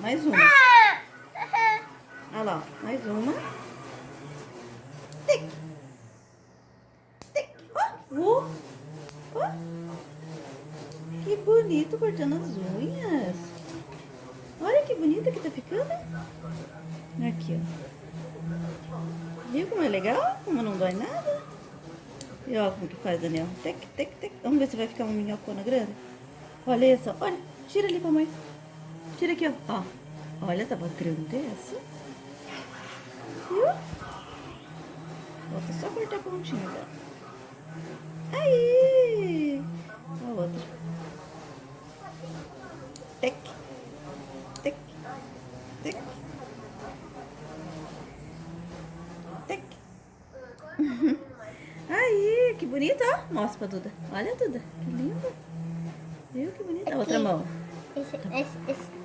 Mais uma. Olha lá, ó. Mais uma. Tic. Tic. Ó. Ó. Que bonito cortando as unhas. Olha que bonita que tá ficando. Aqui, ó. Viu como é legal? Como não dói nada? E ó como que faz, Daniel. Tec, tec, tec. Vamos ver se vai ficar uma minhocona grande. Olha essa, olha. Tira ali pra mãe. Tira aqui, ó. Olha, tava grande essa. Viu? Falta só cortar a pontinha dela. Aí! A outra. Tec. Tec. Tec. Tec. Aí, que bonita, ó. Mostra pra Duda. Olha, Duda. Que linda. Viu que bonita? A outra mão. Esse.